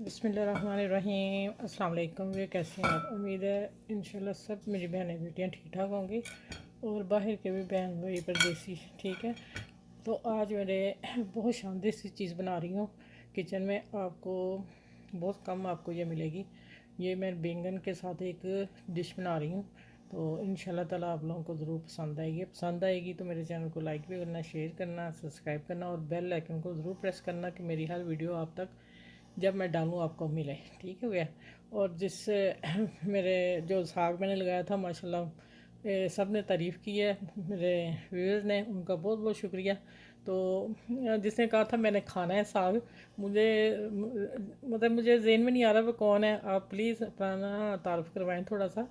बिस्मिल्लाहिर्रहमानिर्रहीम। अस्सलाम वालेकुम। वे कैसे हैं आप? उम्मीद है इंशाल्लाह सब मेरी बहनें बेटियाँ ठीक ठाक होंगी और बाहर के भी बहन भाई परदेसी ठीक है। तो आज मेरे बहुत शानदार सी चीज़ बना रही हूँ किचन में। आपको बहुत कम आपको ये मिलेगी। ये मैं बैंगन के साथ एक डिश बना रही हूँ, तो इंशाल्लाह ताला आप लोगों को ज़रूर पसंद आएगी तो मेरे चैनल को लाइक भी करना, शेयर करना, सब्सक्राइब करना और बेल आइकन को ज़रूर प्रेस करना कि मेरी हर वीडियो आप तक जब मैं डालूँ आपको मिले। ठीक हो गया। और जिससे मेरे जो साग मैंने लगाया था माशाल्लाह सब ने तारीफ़ की है, मेरे व्यूअर्स ने, उनका बहुत बहुत शुक्रिया। तो जिसने कहा था मैंने खाना है साग, मुझे मतलब मुझे ज़हन में नहीं आ रहा वो कौन है। आप प्लीज़ अपना तारुफ़ करवाएं थोड़ा सा।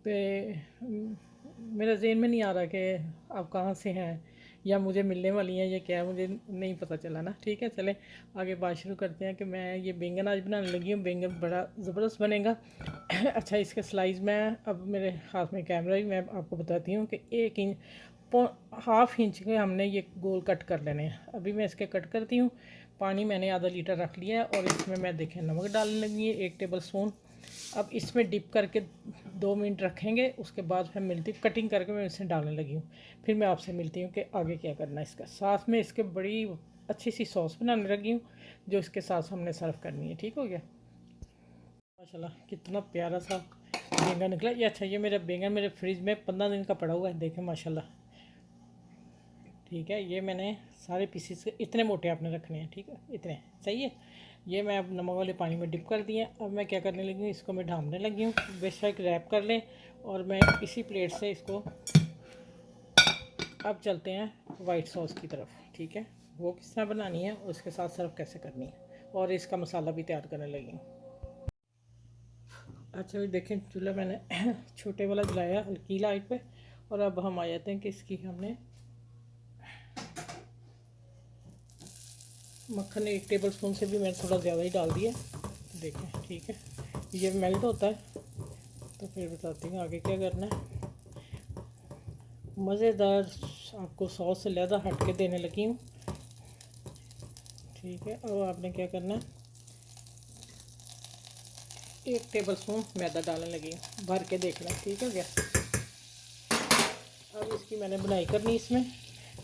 मेरे ज़हन में नहीं आ रहा कि आप कहाँ से हैं या मुझे मिलने वाली हैं या क्या है, मुझे नहीं पता चला ना। ठीक है, चलें आगे बात शुरू करते हैं कि मैं ये बैंगन आज बनाने लगी हूँ। बैंगन बड़ा ज़बरदस्त बनेगा। अच्छा, इसके स्लाइस में अब मेरे हाथ में कैमरा ही, मैं आपको बताती हूँ कि 1 इंच हाफ़ इंच के हमने ये गोल कट कर लेने हैं। अभी मैं इसके कट करती हूँ। पानी मैंने आधा लीटर रख लिया है और इसमें मैं देखें नमक डालने लगी है 1 टेबल स्पून। अब इसमें डिप करके 2 मिनट रखेंगे, उसके बाद फिर मिलती कटिंग करके मैं इसमें डालने लगी हूँ। फिर मैं आपसे मिलती हूँ कि आगे क्या करना है इसका। साथ में इसके बड़ी अच्छी सी सॉस बनाने लगी हूँ जो इसके साथ हमने सर्व करनी है। ठीक हो गया। माशाल्लाह कितना प्यारा सा बैंगन निकला ये। अच्छा, ये मेरा बैंगन मेरे फ्रिज में 15 दिन का पड़ा हुआ है, देखें माशाल्लाह। ठीक है, ये मैंने सारे पीसीस इतने मोटे आपने रखने हैं, ठीक है, इतने सही है। ये मैं अब नमक वाले पानी में डिप कर दिए। अब मैं क्या करने लगी हूँ, इसको मैं ढाँपने लगी हूँ। बेशक रैप कर लें और मैं इसी प्लेट से इसको, अब चलते हैं वाइट सॉस की तरफ। ठीक है, वो किस तरह बनानी है और उसके साथ सर्व कैसे करनी है और इसका मसाला भी तैयार करने लगी हूँ। अच्छा भी देखें, चूल्हा मैंने छोटे वाला जलाया हल्की लाइट पे। और अब हम आ जाते हैं कि इसकी हमने मक्खन 1 टेबल स्पून से भी मैंने थोड़ा ज़्यादा ही डाल दिया, देखें। ठीक है, ये मेल्ट होता है तो फिर बताती हूँ आगे क्या करना है। मज़ेदार आपको सॉस से ज़्यादा हट के देने लगी हूँ। ठीक है, अब आपने क्या करना है, 1 टेबल स्पून मैदा डालने लगी हूँ, भर के देखना। ठीक है क्या। अब इसकी मैंने बुनाई करनी इसमें।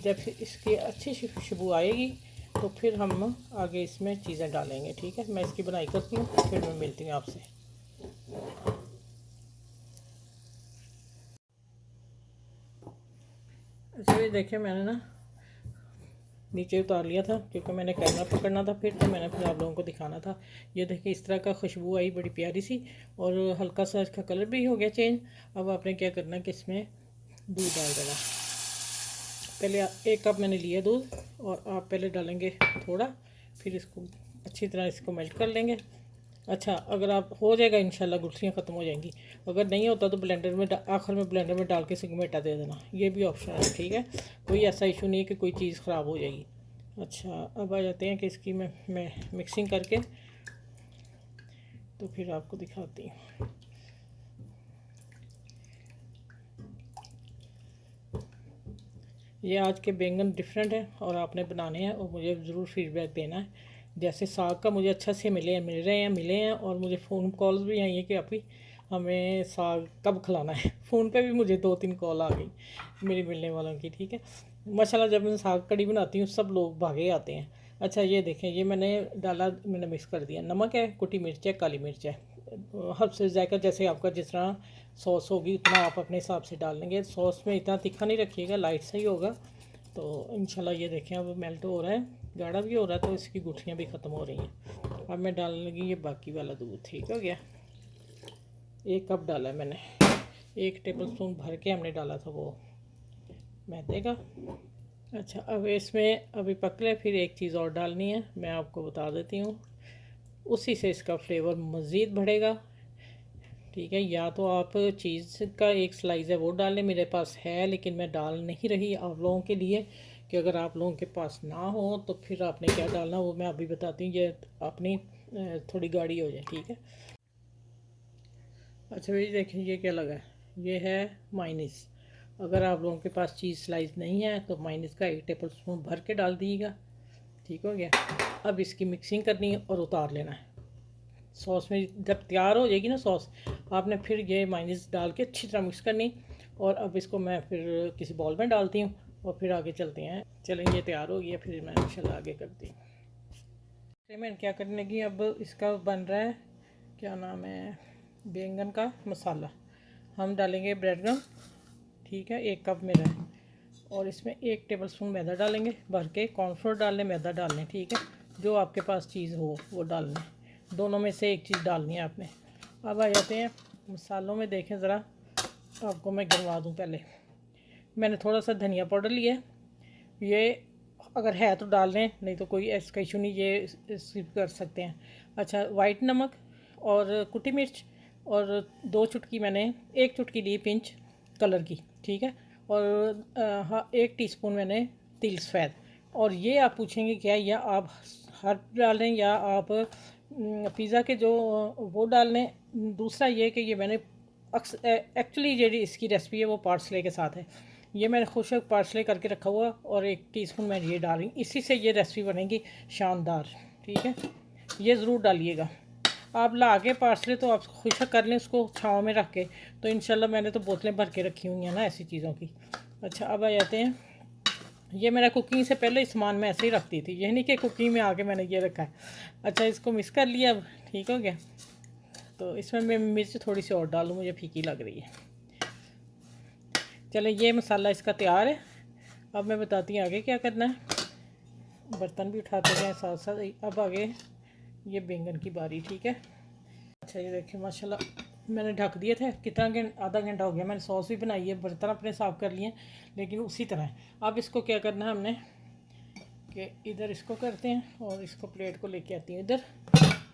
जब इसकी अच्छी खुशबू आएगी तो फिर हम आगे इसमें चीज़ें डालेंगे। ठीक है, मैं इसकी बुनाई करती हूँ फिर मैं मिलती हूँ आपसे। अच्छा ये देखिए, मैंने ना नीचे उतार लिया था क्योंकि मैंने कैमरा पकड़ना था फिर, तो मैंने फिर आप लोगों को दिखाना था। ये देखिए इस तरह का खुशबू आई बड़ी प्यारी सी, और हल्का सा इसका कलर भी हो गया चेंज। अब आपने क्या करना है कि इसमें दूध डाल देना। पहले 1 कप मैंने लिया दूध, और आप पहले डालेंगे थोड़ा, फिर इसको अच्छी तरह इसको मेल्ट कर लेंगे। अच्छा, अगर आप हो जाएगा इंशाल्लाह गुठलियाँ ख़त्म हो जाएंगी। अगर नहीं होता तो ब्लेंडर में आखिर में ब्लेंडर में डाल के सिगमेटा दे देना, ये भी ऑप्शन है। ठीक है, कोई ऐसा इशू नहीं है कि कोई चीज़ ख़राब हो जाएगी। अच्छा, अब आ जाते हैं कि इसकी मैं मिक्सिंग करके तो फिर आपको दिखाती हूँ। ये आज के बैंगन डिफरेंट है और आपने बनाने हैं और मुझे ज़रूर फीडबैक देना है। जैसे साग का मुझे अच्छा से मिले हैं और मुझे फ़ोन कॉल्स भी आई हैं कि आपकी हमें साग कब खिलाना है। फ़ोन पे भी मुझे 2-3 कॉल आ गई मेरी मिलने वालों की। ठीक है, माशाल्लाह जब मैं साग कड़ी बनाती हूँ सब लोग भागे आते हैं। अच्छा ये देखें, ये मैंने मिक्स कर दिया। नमक है, कुटी मिर्च है, काली मिर्च है, हर्ब से जायका जैसे आपका जिस तरह सॉस होगी उतना आप अपने हिसाब से डाल लेंगे। सॉस में इतना तीखा नहीं रखिएगा, लाइट सा ही होगा। तो इंशाल्लाह ये देखें अब मेल्ट हो रहा है, गाढ़ा भी हो रहा है, तो इसकी गुठलियाँ भी ख़त्म हो रही हैं। अब मैं डालने लगी ये बाकी वाला दूध। ठीक हो गया, 1 कप डाला है मैंने, 1 टेबल स्पून भर के हमने डाला था वो मैदे का। अच्छा, अब इसमें अभी पकले फिर एक चीज़ और डालनी है, मैं आपको बता देती हूँ। उसी से इसका फ्लेवर मज़ीद बढ़ेगा। ठीक है, या तो आप चीज़ का एक स्लाइस है वो डाल लें, मेरे पास है लेकिन मैं डाल नहीं रही आप लोगों के लिए कि अगर आप लोगों के पास ना हो तो फिर आपने क्या डालना वो मैं अभी बताती हूँ, ये अपनी थोड़ी गाढ़ी हो जाए। ठीक है। अच्छा भाई देखिए ये क्या लगा है, ये है माइनस। अगर आप लोगों के पास चीज़ स्लाइस नहीं है तो माइनस का 1 टेबल स्पून भर के डाल दीजिएगा। ठीक हो गया। अब इसकी मिक्सिंग करनी है और उतार लेना है। सॉस में जब तैयार हो जाएगी ना सॉस, आपने फिर ये मायोनीज़ डाल के अच्छी तरह मिक्स करनी। और अब इसको मैं फिर किसी बॉल में डालती हूँ और फिर आगे चलते हैं। चलें, ये तैयार हो गया, फिर मैं इंशाल्लाह आगे करती हूँ। मैं क्या करने लगी, अब इसका बन रहा है, क्या नाम है, बैंगन का मसाला। हम डालेंगे ब्रेड क्रम, ठीक है, 1 कप मेरा है। और इसमें 1 टेबल स्पून मैदा डालेंगे भर के। कॉर्नफ्लोर डालने, मैदा डालने, ठीक है, जो आपके पास चीज़ हो वो डालने, दोनों में से एक चीज़ डालनी है आपने। अब आ जाते हैं मसालों में। देखें ज़रा, आपको मैं गिनवा दूँ पहले। मैंने थोड़ा सा धनिया पाउडर लिया है, ये अगर है तो डाल लें, नहीं तो कोई ऐसा इशू नहीं, ये स्किप कर सकते हैं। अच्छा, वाइट नमक और कुटी मिर्च, और 2 चुटकी मैंने, 1 चुटकी ली पिंच कलर की, ठीक है। और हाँ, 1 टीस्पून मैंने तिल सफ़ेद। और ये आप पूछेंगे क्या, या आप हर डाल रहे हैं या आप पिज़्ज़ा के जो वो डाल लें। दूसरा ये कि ये मैंने एक्चुअली ये इसकी रेसिपी है वो पार्सले के साथ है। ये मैंने खुश पार्सले करके रखा हुआ, और 1 टीस्पून मैं ये डाल रही हूँ, इसी से ये रेसिपी बनेगी शानदार, ठीक है। ये ज़रूर डालिएगा। आप ला के पार्सले तो आप खुशक कर लें उसको छाँव में रख के, तो इंशाल्लाह मैंने तो बोतलें भर के रखी हुई हैं ना ऐसी चीज़ों की। अच्छा, अब आ जाते हैं, ये मेरा कुकिंग से पहले सामान मैं ऐसे ही रखती थी, ये नहीं कि कुकिंग में आके मैंने ये रखा है। अच्छा, इसको मिक्स कर लिया, अब ठीक हो गया। तो इसमें मैं मिर्च थोड़ी सी और डालूँ, मुझे फीकी लग रही है। चले, ये मसाला इसका तैयार है। अब मैं बताती हूँ आगे क्या करना है। बर्तन भी उठाते हैं साथ साथ। अब आगे ये बैंगन की बारी, ठीक है। अच्छा, ये देखिए माशाल्लाह मैंने ढक दिए थे, कितना घंटा, आधा घंटा हो गया। मैंने सॉस भी बनाई है, बर्तन अपने साफ़ कर लिए, लेकिन उसी तरह है। अब इसको क्या करना है हमने, कि इधर इसको करते हैं और इसको प्लेट को लेके आती हूँ इधर।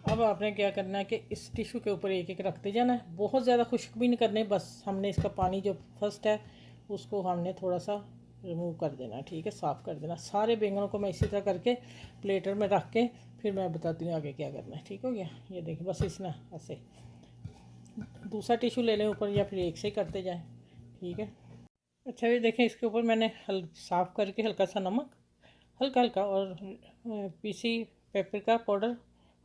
अब आपने क्या करना है कि इस टिशू के ऊपर एक एक रखते जाना है। बहुत ज़्यादा खुश्क भी नहीं करने, बस हमने इसका पानी जो फर्स्ट है उसको हमने थोड़ा सा रिमूव कर देना, ठीक है, साफ़ कर देना। सारे बैंगनों को मैं इसी तरह करके प्लेटर में रख के फिर मैं बताती हूँ आगे क्या करना है, ठीक हो गया। ये देखिए, बस इसना ऐसे दूसरा टिशू ले लें ऊपर, या फिर एक से ही करते जाएं, ठीक है। अच्छा, ये देखें, इसके ऊपर मैंने साफ़ करके हल्का सा नमक, हल्का हल्का, और पीसी पेपरिका पाउडर,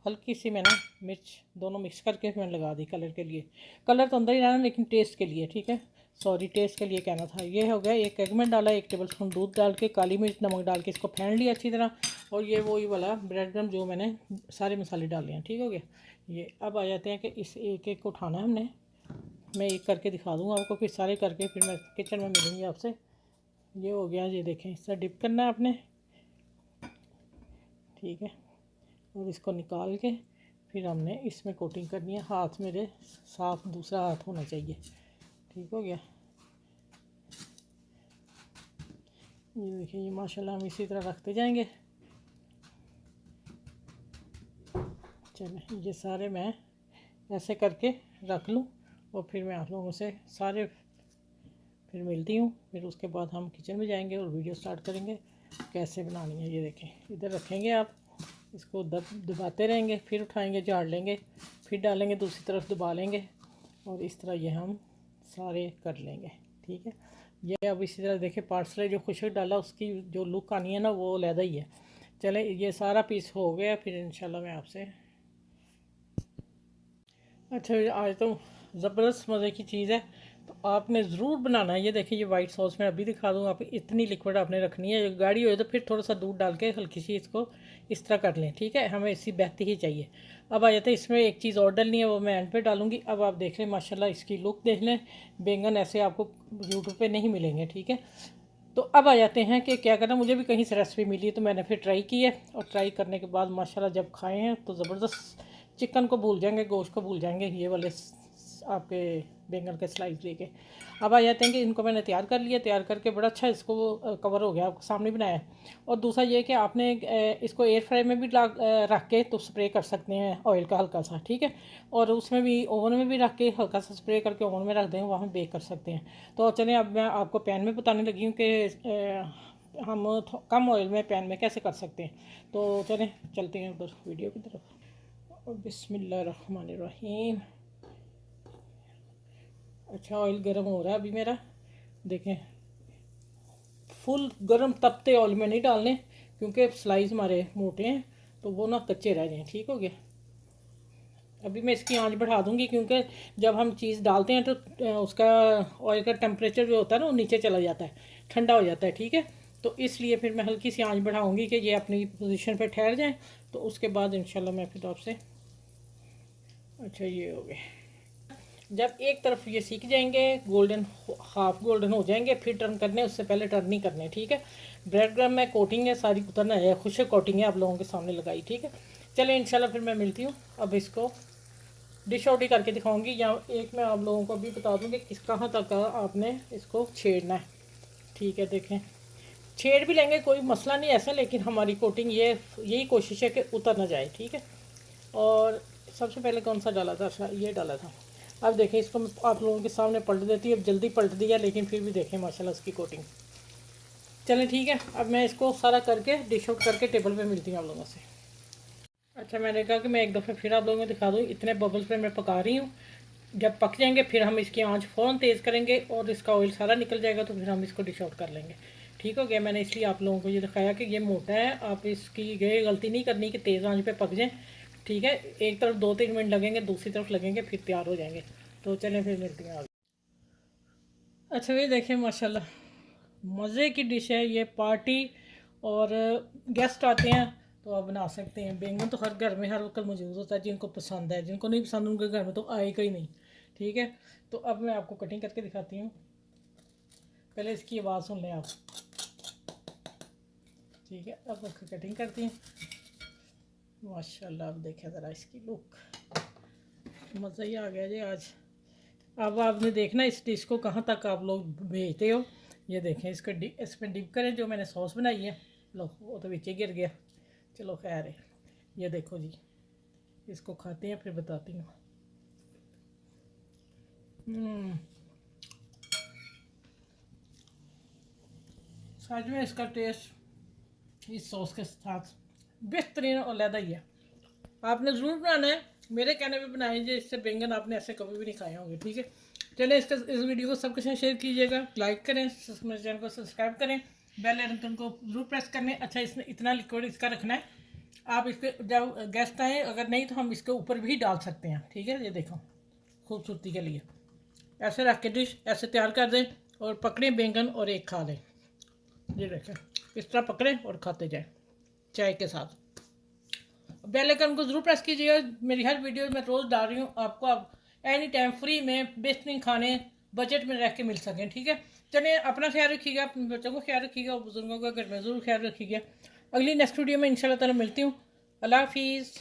हल्की सी मैंने मिर्च, दोनों मिक्स करके मैंने लगा दी कलर के लिए। कलर तो अंदर ही रहना, लेकिन टेस्ट के लिए, ठीक है, सॉरी, टेस्ट के लिए कहना था। ये हो गया। 1 एग में डाला, 1 टेबल स्पून दूध डाल के, काली मिर्च नमक डाल के इसको फेंट लिया अच्छी तरह। और ये वही वाला ब्रेड क्रम जो मैंने सारे मसाले डाले हैं, ठीक हो गया। ये अब आ जाते हैं कि इस एक एक को उठाना है हमने। मैं एक करके दिखा दूँगा आपको, फिर सारे करके फिर मैं किचन में मिलूँगी आपसे। ये हो गया, ये देखें, इससे डिप करना है आपने, ठीक है। और इसको निकाल के फिर हमने इसमें कोटिंग करनी है। हाथ मेरे साफ, दूसरा हाथ होना चाहिए, ठीक हो गया। ये देखिए, ये माशाल्लाह हम इसी तरह रखते जाएंगे। चलें, ये सारे मैं ऐसे करके रख लूँ, और फिर मैं आप लोगों से सारे फिर मिलती हूँ। फिर उसके बाद हम किचन में जाएंगे और वीडियो स्टार्ट करेंगे कैसे बनानी है। ये देखें, इधर रखेंगे आप, इसको दबाते रहेंगे, फिर उठाएंगे, झाड़ लेंगे, फिर डालेंगे, दूसरी तरफ दबा लेंगे, और इस तरह ये हम सारे कर लेंगे, ठीक है। ये अब इसी तरह देखें, पार्सले जो खुशक डाला उसकी जो लुक आनी है ना, वो अलहदा ही है। चले, ये सारा पीस हो गया, फिर इंशाल्लाह मैं आपसे। अच्छा, आज तो ज़बरदस्त मज़े की चीज़ है, तो आपने ज़रूर बनाना है। ये देखिए, ये वाइट सॉस मैं अभी दिखा दूँ, आप इतनी लिक्विड आपने रखनी है। गाढ़ी हो तो फिर थोड़ा सा दूध डाल के हल्की सी इसको इस तरह कर लें, ठीक है, हमें इसी बहती ही चाहिए। अब आ जाते हैं, इसमें एक चीज़ और डलनी है, वो मैं एंड पे डालूँगी। अब आप देख लें माशाल्लाह, इसकी लुक देख लें। बैंगन ऐसे आपको यूट्यूब पे नहीं मिलेंगे, ठीक है। तो अब आ जाते हैं कि क्या करना। मुझे भी कहीं से रेसिपी मिली तो मैंने फिर ट्राई की है, और ट्राई करने के बाद माशाल्लाह जब खाए हैं तो ज़बरदस्त, चिकन को भूल जाएंगे, गोश्त को भूल जाएंगे, ये वाले आपके बैंगन के स्लाइस लेके। अब आ जाते हैं कि इनको मैंने तैयार कर लिया, तैयार करके बड़ा अच्छा इसको कवर हो गया, आपको सामने बनाया है। और दूसरा ये कि आपने इसको एयर फ्राई में भी रख के तो स्प्रे कर सकते हैं ऑयल का हल्का सा, ठीक है। और उसमें भी ओवन में भी रख के हल्का सा स्प्रे करके ओवन में रख दें, वहाँ बेक कर सकते हैं। तो चलें, अब मैं आपको पैन में बताने लगी हूँ कि हम कम ऑयल में पैन में कैसे कर सकते हैं। तो चलें, चलते हैं उधर वीडियो की तरफ। बिस्मिल्लाहिर्रहमानिर्रहीम। अच्छा, ऑयल गर्म हो रहा है अभी मेरा, देखें, फुल गर्म तपते ऑयल में नहीं डालने, क्योंकि स्लाइस हमारे मोटे हैं तो वो ना कच्चे रह जाएं, ठीक हो गया। अभी मैं इसकी आंच बढ़ा दूंगी, क्योंकि जब हम चीज़ डालते हैं तो उसका ऑयल का टेम्परेचर जो होता है ना वो नीचे चला जाता है, ठंडा हो जाता है, ठीक है। तो इसलिए फिर मैं हल्की सी आंच बढ़ाऊंगी कि ये अपनी पोजीशन पे ठहर जाए, तो उसके बाद इंशाल्लाह मैं फिर आपसे। अच्छा, ये हो गए। जब एक तरफ ये सीख जाएंगे, गोल्डन, हाफ गोल्डन हो जाएंगे, फिर टर्न करने, उससे पहले टर्न नहीं करने, ठीक है। ब्रेड क्रम में कोटिंग है सारी उतरना है, खुश कोटिंग है आप लोगों के सामने लगाई, ठीक है। चलिए इंशाल्लाह फिर मैं मिलती हूँ। अब इसको डिश आउट ही करके दिखाऊंगी, या एक मैं आप लोगों को भी बता दूँ कि किस कहाँ तक आपने इसको छेड़ना है, ठीक है। देखें, छेड़ भी लेंगे, कोई मसला नहीं ऐसा, लेकिन हमारी कोटिंग ये यही कोशिश है कि उतर ना जाए, ठीक है। और सबसे पहले कौन सा डाला था? अच्छा, ये डाला था। अब देखें, इसको मैं आप लोगों के सामने पलट देती है, अब जल्दी पलट दिया, लेकिन फिर भी देखें माशाल्लाह इसकी कोटिंग। चलें ठीक है, अब मैं इसको सारा करके डिश आउट करके टेबल पे मिलती हूँ आप लोगों से। अच्छा, मैंने कहा कि मैं एक दफ़ा फिर आप लोगों को दिखा दूँ, इतने बबल्स पे मैं पका रही हूँ। जब पक जाएंगे फिर हम इसकी आंच फ़ौरन तेज़ करेंगे और इसका ऑयल सारा निकल जाएगा, तो फिर हम इसको डिश आउट कर लेंगे, ठीक हो गया। मैंने इसलिए आप लोगों को ये दिखाया कि ये मोटा है, आप इसकी ये गलती नहीं करनी कि तेज़ आंच पे पक जाए, ठीक है। एक तरफ 2-3 मिनट लगेंगे, दूसरी तरफ लगेंगे, फिर तैयार हो जाएंगे। तो चलें फिर मिलती हैं आगे। अच्छा, ये देखें माशाल्लाह मज़े की डिश है ये, पार्टी और गेस्ट आते हैं तो आप बना सकते हैं। बैंगन तो हर घर में हर वक्त मौजूद होता है, जिनको पसंद है, जिनको नहीं पसंद उनके घर में तो आएगा ही नहीं, ठीक है। तो अब मैं आपको कटिंग करके दिखाती हूँ, पहले इसकी आवाज़ सुन लें आप, ठीक है। अब उसकी कटिंग करती हूँ। माशाल्लाह, अब देखें ज़रा इसकी लुक, मज़ा ही आ गया जी आज। अब आपने देखना इस डिश को कहाँ तक आप लोग भेजते हो। ये देखें, इसको इसमें डिप करें, जो मैंने सॉस बनाई है। लो, वो तो नीचे गिर गया, चलो खैर है। ये देखो जी, इसको खाते हैं फिर बताती हूँ। सच में इसका टेस्ट इस सॉस के साथ बेहतरीन और अलग ही है। आपने ज़रूर बनाना है, मेरे कहने पे बनाएंगे, इससे बैंगन आपने ऐसे कभी भी नहीं खाए होंगे, ठीक है। चलिए इस वीडियो को सबके साथ शेयर कीजिएगा, लाइक करें, मेरे चैनल को सब्सक्राइब करें, बेल आइकन को जरूर प्रेस करने। अच्छा, इसमें इतना लिक्विड इसका रखना है, आप इसके जब गेस्ट आए, अगर नहीं तो हम इसके ऊपर भी डाल सकते हैं, ठीक है। ये देखो, खूबसूरती के लिए ऐसे रख के डिश ऐसे तैयार कर दें और पकड़े बैंगन और एक खा लें। ये देखें, इस तरह पकड़े और खाते जाए चाय के साथ। बेल आइकन को जरूर प्रेस कीजिएगा, मेरी हर वीडियो मैं रोज़ डाल रही हूँ आपको, अब एनी टाइम फ्री में बेहतरीन खाने बजट में रह के मिल सकें, ठीक है। चलिए, अपना ख्याल रखिएगा, अपने बच्चों को ख्याल रखिएगा और बुजुर्गों का घर में ज़रूर ख्याल रखिएगा। अगली नेक्स्ट वीडियो में इंशाल्लाह ताला मिलती हूँ। अल्लाह हाफिज़।